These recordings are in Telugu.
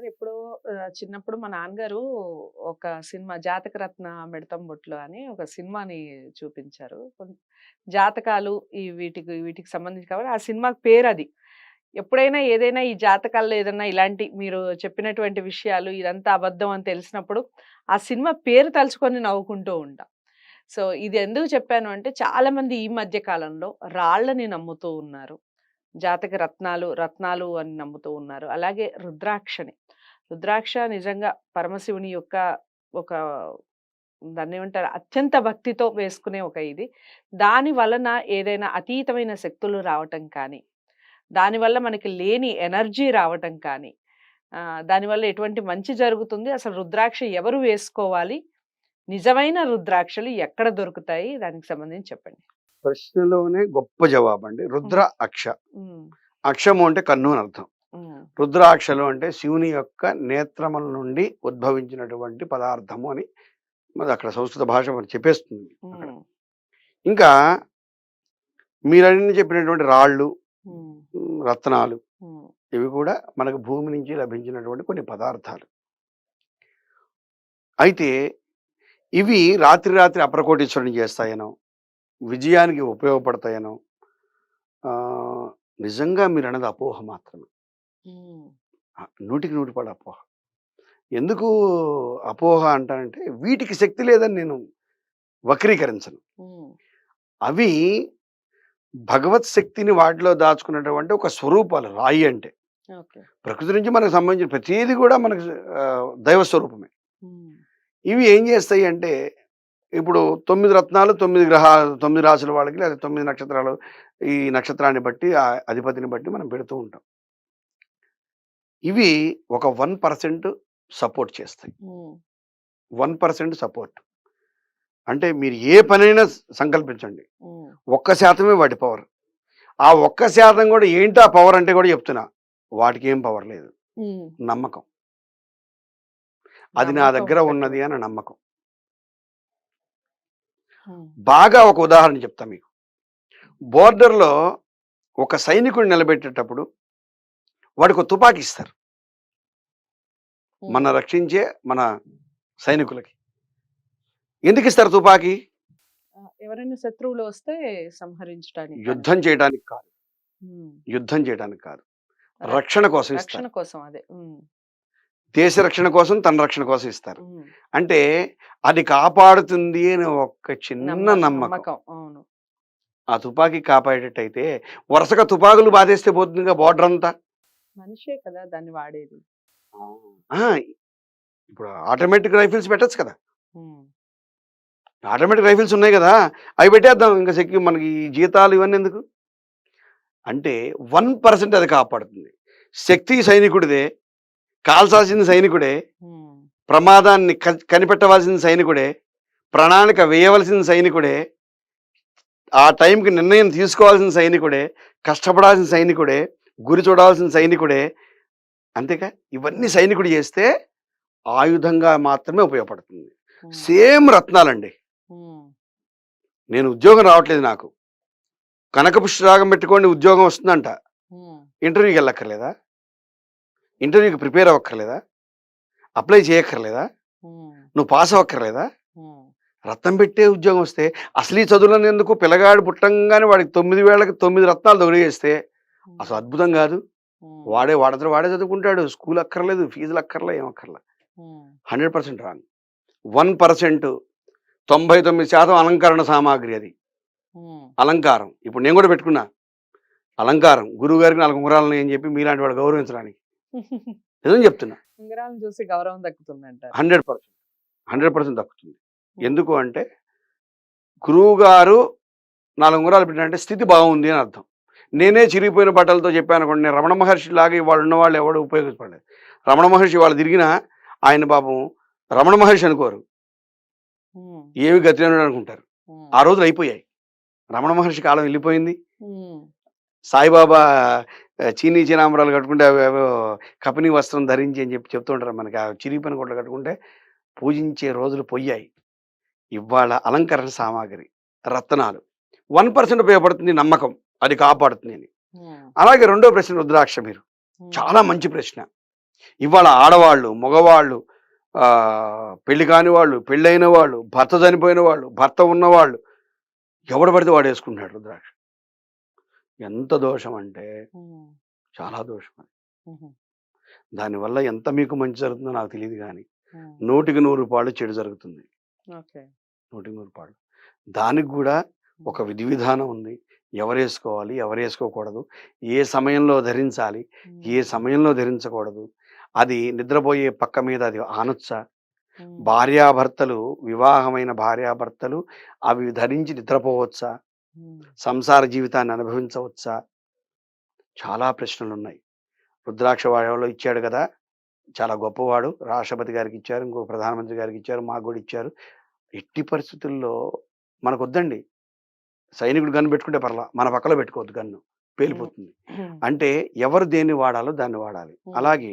సార్ ఇప్పుడు చిన్నప్పుడు మా నాన్నగారు ఒక సినిమా 'జాతకరత్న మిడతం బొట్లు' అని ఒక సినిమాని చూపించారు. జాతకాలు వీటికి వీటికి సంబంధించి కాబట్టి ఆ సినిమాకి పేరది. ఎప్పుడైనా ఏదైనా ఈ జాతకాల్లో ఏదన్నా ఇలాంటి మీరు చెప్పినటువంటి విషయాలు ఇదంతా అబద్ధం అని తెలిసినప్పుడు ఆ సినిమా పేరు తలుచుకొని నవ్వుకుంటూ ఉంటాం. సో, ఇది ఎందుకు చెప్పాను అంటే చాలామంది ఈ మధ్య కాలంలో రాళ్ళని నమ్ముతూ ఉన్నారు. జాతక రత్నాలు, రత్నాలు అని నమ్ముతూ ఉన్నారు. అలాగే రుద్రాక్షని. రుద్రాక్ష నిజంగా పరమశివుని యొక్క ఒక దాన్నేమంటారు అత్యంత భక్తితో వేసుకునే ఒక ఇది. దాని వలన ఏదైనా అతీతమైన శక్తులు రావటం కానీ, దానివల్ల మనకి లేని ఎనర్జీ రావటం కానీ, దానివల్ల ఎటువంటి మంచి జరుగుతుంది? అసలు రుద్రాక్ష ఎవరు వేసుకోవాలి? నిజమైన రుద్రాక్షలు ఎక్కడ దొరుకుతాయి? దానికి సంబంధించి చెప్పండి. ప్రశ్నలోనే గొప్ప జవాబండి. రుద్ర హ్మ్. అక్ష. హ్మ్. అక్షము అంటే కన్ను అని అర్థం. హ్మ్. రుద్రాక్షలు అంటే శివుని యొక్క నేత్రముల నుండి ఉద్భవించినటువంటి పదార్థము అని మరి అక్కడ సంస్కృత భాష మరి చెప్పేస్తుంది అక్కడ. హ్మ్. ఇంకా మీరన్నీ చెప్పినటువంటి రాళ్ళు, హ్మ్. రత్నాలు హ్మ్. ఇవి కూడా మనకు భూమి నుంచి లభించినటువంటి కొన్ని పదార్థాలు. అయితే ఇవి రాత్రి రాత్రి అప్రకోటీశ్వరుని చేస్తాయనో, విజయానికి ఉపయోగపడతాయనో నిజంగా మీరన్నది అపోహ మాత్రమే. హ్మ్. 100కి 100 అపోహ. ఎందుకు అపోహ అంటానంటే వీటికి శక్తి లేదని నేను వక్రీకరించను. హ్మ్. అవి భగవత్ శక్తిని వాటిలో దాచుకున్నటువంటి ఒక స్వరూపాలు రాయి అంటే. ఓకే. ప్రకృతి నుంచి మనకు సంబంధించిన ప్రతీది కూడా మనకు దైవ స్వరూపమే. హ్మ్. ఇవి ఏం చేస్తాయి అంటే ఇప్పుడు 9 రత్నాలు 9 గ్రహాలు 9 రాసుల వాళ్ళకి లేదా 9 నక్షత్రాలు ఈ నక్షత్రాన్ని బట్టి ఆ అధిపతిని బట్టి మనం పెడుతూ ఉంటాం. ఇవి ఒక 1% సపోర్ట్ చేస్తాయి. హ్మ్. 1% సపోర్ట్. అంటే మీరు ఏ పనైనా సంకల్పించండి. హ్మ్. 1% వాటి పవర్. ఆ 1% కూడా ఏంటి ఆ పవర్ అంటే కూడా చెప్తున్నా. వాటికి ఏం పవర్ లేదు. హ్మ్. నమ్మకం. అది నా నమ్మకం దగ్గర ఒకటి ఉన్నది ఉంది. అని నమ్మకం. హ్మ్. బాగా ఒక ఉదాహరణ చెప్తా మీకు. బోర్డర్‌లో ఒక సైనికుడిని నిలబెట్టేటప్పుడు వాడికి ఒక తుపాకీ ఇస్తారు. హ్మ్. మన రక్షించే మన సైనికులకి. ఎందుకు ఇస్తారు తుపాకీ? ఎవరైనా శత్రువులు వస్తే సంహరించడానికి కానీ. యుద్ధం చేయడానికి కాదు. హ్మ్. యుద్ధం చేయడానికి కాదు. రక్ రక్షణ కోసం రక్షణ ఇస్తారు. కోసం అదే. హ్మ్. దేశ రక్షణ కోసం, తన రక్షణ కోసం ఇస్తారు. హ్మ్. అంటే అది కాపాడుతుంది అని ఒక చిన్న నమ్మకం. నమ్మకం. అవును. ఆ తుపాకీ కాపాడేటట్టయితే వరుసగా తుపాకులు బాధేస్తే పోతుందిగా బోర్డర్ అంతా. మనిషే కదా దాన్ని వాడేది. ఆ! ఇప్పుడు ఆటోమేటిక్ రైఫిల్స్ పెట్టొచ్చు కదా! హ్మ్. ఆటోమేటిక్ రైఫిల్స్ ఉన్నాయి కదా! అవి పెట్టేద్దాం. ఇంకా మనకి ఈ జీతాలు ఇవన్నీ ఎందుకు? అంటే 1% అది కాపాడుతుంది. శక్తి సైనికుడిదే, కాల్చాల్సింది సైనికుడే, హ్మ్. ప్రమాదాన్ని కనిపెట్టవలసిన సైనికుడే, ప్రణాళిక వేయవలసిన సైనికుడే, ఆ టైంకి నిర్ణయం తీసుకోవాల్సిన సైనికుడే, కష్టపడాల్సిన సైనికుడే, గురి చూడాల్సిన సైనికుడే. అంతేగా? ఇవన్నీ హ్మ్. సైనికుడు చేస్తే ఆయుధంగా మాత్రమే ఉపయోగపడుతుంది. హ్మ్. సేమ్ రత్నాలండి. హ్మ్. నేను ఉద్యోగం రావట్లేదు నాకు. కనకపుష్ప రాగం పెట్టుకోండి ఉద్యోగం వస్తుందంట. హ్మ్. ఇంటర్వ్యూకి వెళ్ళక్కర్లేదా? ఇంటర్వ్యూకి ప్రిపేర్ అవ్వక్కర్లేదా? అప్లై చేయక్కర్లేదా? హ్మ్. నువ్వు పాస్ అవ్వక్కర్లేదా? హ్మ్. రత్నం పెట్టే ఉద్యోగం వస్తే అసలు ఈ చదువులను ఎందుకు పిల్లగాడు పుట్టంగానే వాడికి 9 వేళకి 9 రత్నాలు తొడిగేస్తే అసలు హ్మ్. అద్భుతం కాదు. హ్మ్. వాడే చదువుకుంటాడు. స్కూల్ అక్కర్లేదు, ఫీజులు అక్కర్లే, ఏం అక్కర్లే. హ్మ్. 100% రాంగ్. 1% 99% అలంకరణ సామాగ్రి అది. హ్మ్. అలంకారం. ఇప్పుడు నేను కూడా పెట్టుకున్నా. అలంకారం. గురువుగారికి 4 ఉంగరాలని అని చెప్పి మీలాంటి వాడు గౌరవించడానికి. నిజం చెప్తున్నా. ఉంగరాలను చూసి గౌరవం దక్కుతుందంటారు. 100%. 100% దక్కుతుంది. హ్మ్. ఎందుకు అంటే గురువుగారు 4 ఉంగరాలు పెట్టారంటే స్థితి బాగుంది అని అర్థం. నేనే చిరిగిపోయిన బట్టలతో చెప్పాననుకోండి, నేను రమణ మహర్షిలాగా ఇవాళ ఉన్నవాళ్ళు ఎవడు ఉపయోగపడలేదు. రమణ మహర్షి ఇవాళ తిరిగినా ఆయన పాపం రమణ మహర్షి అనుకోరు. హ్మ్. ఏమి గతిలేనోడు అనుకుంటారు. హ్మ్. ఆ రోజులు అయిపోయాయి. రమణ మహర్షి కాలం వెళ్ళిపోయింది. హ్మ్. సాయిబాబా చీనీ చీనాంబరాలు కట్టుకుంటే అవేవో కపిని వస్త్రం ధరించి అని చెప్పి చెప్తూ ఉంటారు మనకి. ఆ చిరిగిపోయిన గుడ్డలు కట్టుకుంటే పూజించే రోజులు పొయ్యాయి. ఇవాళ అలంకరణ సామాగ్రి, రత్నాలు 1% ఉపయోగపడుతుంది నమ్మకం. అది కాపాడుతుంది అని. హ్మ్. అలాగే రెండో ప్రశ్న రుద్రాక్ష మీరు. హ్మ్. చాలా మంచి ప్రశ్న. ఇవాళ ఆడవాళ్ళు, మగవాళ్ళు, పెళ్లి కాని వాళ్ళు, పెళ్ళైన వాళ్ళు, భర్త చనిపోయిన వాళ్ళు, భర్త ఉన్నవాళ్ళు, ఎవడు పడితే వాడు వేసుకుంటున్నాడు రుద్రాక్ష. ఎంత దోషం అంటే ఉమ్, చాలా దోషం అది. ఉమ్, దానివల్ల ఎంత మీకు మంచి జరుగుతుందో నాకు తెలియదు కానీ ఉమ్, 100కి 100 చెడు జరుగుతుంది. ఓకే. 100కి 100. దానికి కూడా ఒక విధి విధానం ఉంది. ఎవరేసుకోవాలి, ఎవరేసుకోకూడదు, ఏ సమయంలో ధరించాలి, ఏ సమయంలో ధరించకూడదు, అది నిద్రపోయే పక్క మీద అది ఆనొచ్చా, భార్యాభర్తలు, వివాహమైన భార్యాభర్తలు అవి ధరించి నిద్రపోవచ్చా, సంసార జీవితాన్ని అనుభవించవచ్చా, చాలా ప్రశ్నలు ఉన్నాయి. రుద్రాక్ష వాడలో ఇచ్చాడు కదా, చాలా గొప్పవాడు, రాష్ట్రపతి గారికి ఇచ్చారు, ఇంకో ప్రధానమంత్రి గారికి ఇచ్చారు, మాకు కూడా ఇచ్చారు. ఎట్టి పరిస్థితుల్లో మనకు వద్దండి. సైనికుడు గన్ను పెట్టుకుంటే పర్లా, మన పక్కలో పెట్టుకోవద్దు, గన్ను పేలిపోతుంది. అంటే ఎవరు దేన్ని వాడాలో దాన్ని వాడాలి. అలాగే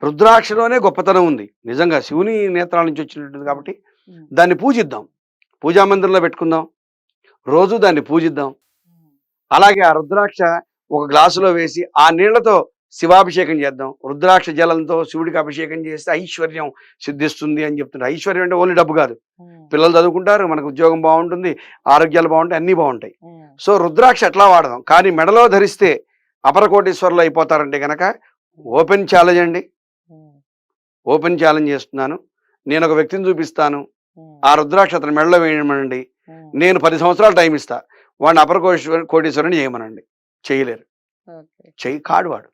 రుద్రాక్షలోనే గొప్పతనం ఉంది. నిజంగా శివుని నేత్రాల నుంచి వచ్చినట్టుంది కాబట్టి దాన్ని పూజిద్దాం, పూజా మందిరంలో పెట్టుకుందాం, రోజు దాన్ని పూజిద్దాం. అలాగే ఆ రుద్రాక్ష ఒక గ్లాసులో వేసి ఆ నీళ్లతో శివాభిషేకం చేద్దాం. రుద్రాక్ష జలంతో శివుడికి అభిషేకం చేస్తే ఐశ్వర్యం సిద్ధిస్తుంది అని చెప్తున్నారు. ఐశ్వర్యం అంటే ఓన్లీ డబ్బు కాదు, పిల్లలు చదువుకుంటారు, మనకు ఉద్యోగం బాగుంటుంది, ఆరోగ్యాలు బాగుంటాయి, అన్నీ బాగుంటాయి. సో రుద్రాక్ష ఎట్లా వాడదాం. కానీ మెడలో ధరిస్తే అపరకోటీశ్వరులు అయిపోతారంటే కనుక ఓపెన్ ఛాలెంజ్ అండి, ఓపెన్ ఛాలెంజ్ చేస్తున్నాను. నేను ఒక వ్యక్తిని చూపిస్తాను, ఆ రుద్రాక్ష అతని మెడలో వేయమనండి, నేను 10 సంవత్సరాలు టైం ఇస్తా, వాడిని కోటీశ్వరుని చేయమనండి. చేయలేరు, కాడు వాడు.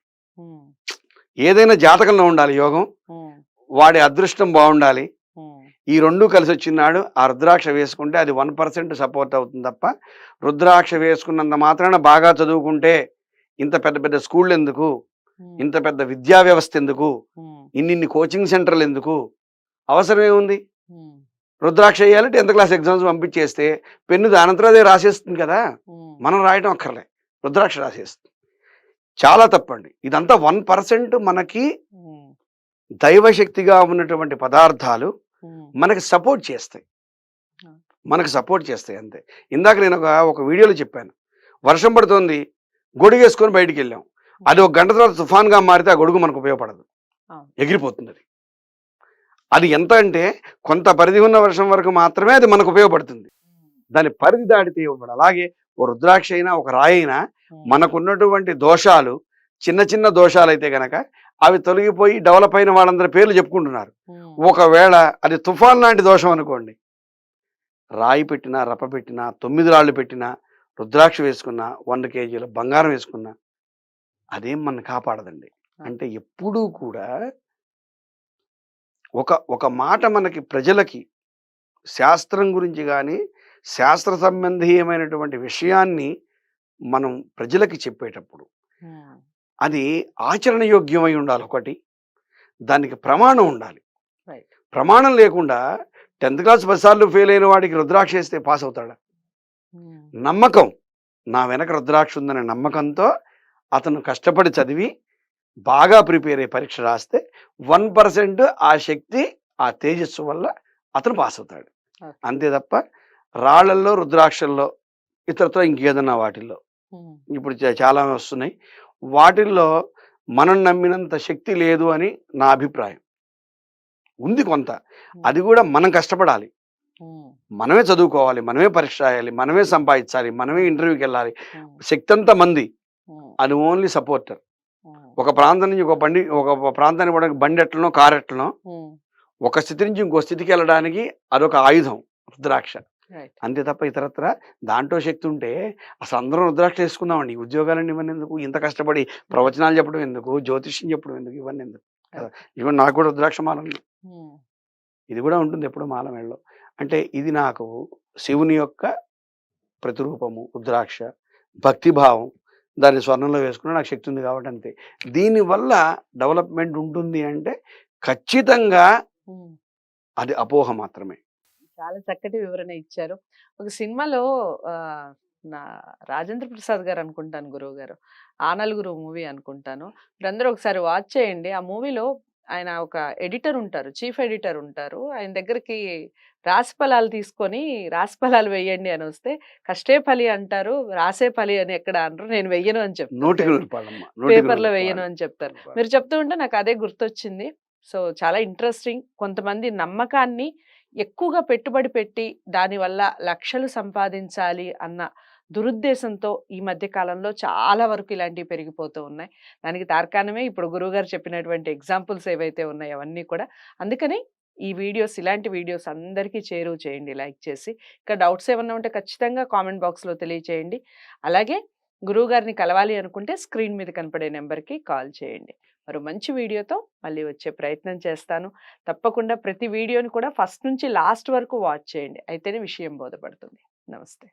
ఏదైనా జాతకంలో ఉండాలి యోగం, వాడి అదృష్టం బాగుండాలి. ఈ రెండు కలిసి వచ్చినాడు ఆ రుద్రాక్ష వేసుకుంటే అది 1% సపోర్ట్ అవుతుంది తప్ప, రుద్రాక్ష వేసుకున్నంత మాత్రాన బాగా చదువుకుంటే ఇంత పెద్ద పెద్ద స్కూళ్ళు ఎందుకు, ఇంత పెద్ద విద్యా వ్యవస్థ ఎందుకు, ఇన్ని కోచింగ్ సెంటర్లు ఎందుకు, అవసరం ఏముంది? రుద్రాక్ష వేయాలి, 10th క్లాస్ ఎగ్జామ్స్ పంపించేస్తే పెన్ను దానంతరం అదే రాసేస్తుంది కదా, మనం రాయటం అక్కర్లే, రుద్రాక్ష రాసేస్తుంది. చాలా తప్పండి. ఇదంతా 1% మనకి దైవశక్తిగా ఉన్నటువంటి పదార్థాలు మనకి సపోర్ట్ చేస్తాయి, అంతే. ఇందాక నేను ఒక వీడియోలో చెప్పాను, వర్షం పడుతోంది, గొడుగు వేసుకొని బయటికి వెళ్ళాం, అది 1 గంట తర్వాత తుఫాన్గా మారితే ఆ గొడుగు మనకు ఉపయోగపడదు, ఎగిరిపోతుంది. అది ఎంత అంటే కొంత పరిధి ఉన్న వర్షం వరకు మాత్రమే అది మనకు ఉపయోగపడుతుంది, దాని పరిధి దాటితే ఇవ్వబడు. అలాగే ఓ రుద్రాక్ష అయినా ఒక రాయి అయినా మనకున్నటువంటి దోషాలు చిన్న చిన్న దోషాలు అయితే గనక అవి తొలగిపోయి డెవలప్ అయిన వాళ్ళందరి పేర్లు చెప్పుకుంటున్నారు. ఒకవేళ అది తుఫాన్ లాంటి దోషం అనుకోండి, రాయి పెట్టినా, రప్ప పెట్టినా, 9 రాళ్ళు పెట్టినా, రుద్రాక్ష వేసుకున్నా, 100 కేజీల బంగారం వేసుకున్నా అదేం మన కాపాడదండి. అంటే ఎప్పుడూ కూడా ఒక మాట మనకి ప్రజలకి శాస్త్రం గురించి కానీ శాస్త్ర సంబంధీయమైనటువంటి విషయాన్ని మనం ప్రజలకి చెప్పేటప్పుడు అది ఆచరణ యోగ్యమై ఉండాలి. ఒకటి, దానికి ప్రమాణం ఉండాలి. ప్రమాణం లేకుండా 10th క్లాస్ 10 సార్లు ఫెయిల్ అయిన వాడికి రుద్రాక్ష వేస్తే పాస్ అవుతాడా? నమ్మకం, నా వెనక రుద్రాక్ష ఉందనే నమ్మకంతో అతను కష్టపడి చదివి బాగా ప్రిపేర్ అయ్యి పరీక్ష రాస్తే 1% ఆ శక్తి, ఆ తేజస్సు వల్ల అతను పాస్ అవుతాడు. అంతే తప్ప రాళ్లల్లో, రుద్రాక్షల్లో, ఇతరత్ర ఇంకేదన్నా వాటిల్లో ఇప్పుడు చాలా వస్తున్నాయి, వాటిల్లో మనం నమ్మినంత శక్తి లేదు అని నా అభిప్రాయం. ఉంది కొంత, అది కూడా మనం కష్టపడాలి, మనమే చదువుకోవాలి, మనమే పరీక్ష రాయాలి, మనమే సంపాదించాలి, మనమే ఇంటర్వ్యూకి వెళ్ళాలి. శక్తి అంతా మంది, అది ఓన్లీ సపోర్టర్. ఒక ప్రాంతం నుంచి ఒక ప్రాంతానికి పోవడానికి బండి ఎట్లనో, కారు ఎట్లనో, ఒక స్థితి నుంచి ఇంకో స్థితికి వెళ్ళడానికి అదొక ఆయుధం రుద్రాక్ష. అంతే తప్ప ఇతరత్ర దాంట్లో శక్తి ఉంటే అసలు అందరం రుద్రాక్ష వేసుకుందామండి. ఉద్యోగాలన్నీ ఇవన్నీ ఎందుకు, ఇంత కష్టపడి ప్రవచనాలు చెప్పడం ఎందుకు, జ్యోతిష్యం చెప్పడం ఎందుకు, ఇవన్నీ ఎందుకు కదా. ఇవన్నీ నాకు కూడా రుద్రాక్ష మాల ఉంది, ఇది కూడా ఉంటుంది ఎప్పుడు మాల మెడలో. అంటే ఇది నాకు శివుని యొక్క ప్రతిరూపము రుద్రాక్ష, భక్తిభావం, దాన్ని స్వర్ణంలో వేసుకుని నాకు శక్తి ఉంది కాబట్టి అంతే. దీనివల్ల డెవలప్మెంట్ ఉంటుంది అంటే ఖచ్చితంగా అది అపోహ మాత్రమే. చాలా చక్కటి వివరణ ఇచ్చారు. ఒక సినిమాలో నా రాజేంద్ర ప్రసాద్ గారు అనుకుంటాను, గురువు గారు, ఆ నలుగురు మూవీ అనుకుంటాను, మీరందరూ ఒకసారి వాచ్ చేయండి. ఆ మూవీలో ఆయన ఒక ఎడిటర్ ఉంటారు. చీఫ్ ఎడిటర్ ఉంటారు. ఆయన దగ్గరికి రాశిఫలాలు తీసుకొని రాశిఫలాలు వేయండి అని వస్తే కష్టే ఫలి అంటారు. రాసే ఫలి అని ఎక్కడ అనరు. నేను వెయ్యను అని చెప్తారు. నూటికి నూరు పాళ్ళమ్మ. పేపర్‌లో వేయను అని చెప్తారు. మీరు చెప్తూ ఉంటే నాకు అదే గుర్తొచ్చింది. సో, చాలా ఇంట్రెస్టింగ్. కొంతమంది నమ్మకాన్ని ఎక్కువగా పెట్టుబడి పెట్టి దానివల్ల లక్షలు సంపాదించాలి అన్న దురుద్దేశంతో ఈ మధ్య కాలంలో చాలా వరకు ఇలాంటివి పెరిగిపోతూ ఉన్నాయి. దానికి తార్కాణమే ఇప్పుడు గురువుగారు చెప్పినటువంటి ఎగ్జాంపుల్స్ ఏవైతే ఉన్నాయో అవన్నీ కూడా. అందుకని ఈ వీడియోస్, ఇలాంటి వీడియోస్ అందరికీ చేరువ చేయండి లైక్ చేసి. ఇంకా డౌట్స్ ఏమన్నా ఉంటే ఖచ్చితంగా కామెంట్ బాక్స్‌లో తెలియచేయండి. అలాగే గురువుగారిని కలవాలి అనుకుంటే స్క్రీన్ మీద కనపడే నెంబర్‌కి కాల్ చేయండి. మరో మంచి వీడియోతో మళ్ళీ వచ్చే ప్రయత్నం చేస్తాను. తప్పకుండా ప్రతి వీడియోని కూడా ఫస్ట్ నుంచి లాస్ట్ వరకు వాచ్ చేయండి. అయితేనే విషయం బోధపడుతుంది. నమస్తే.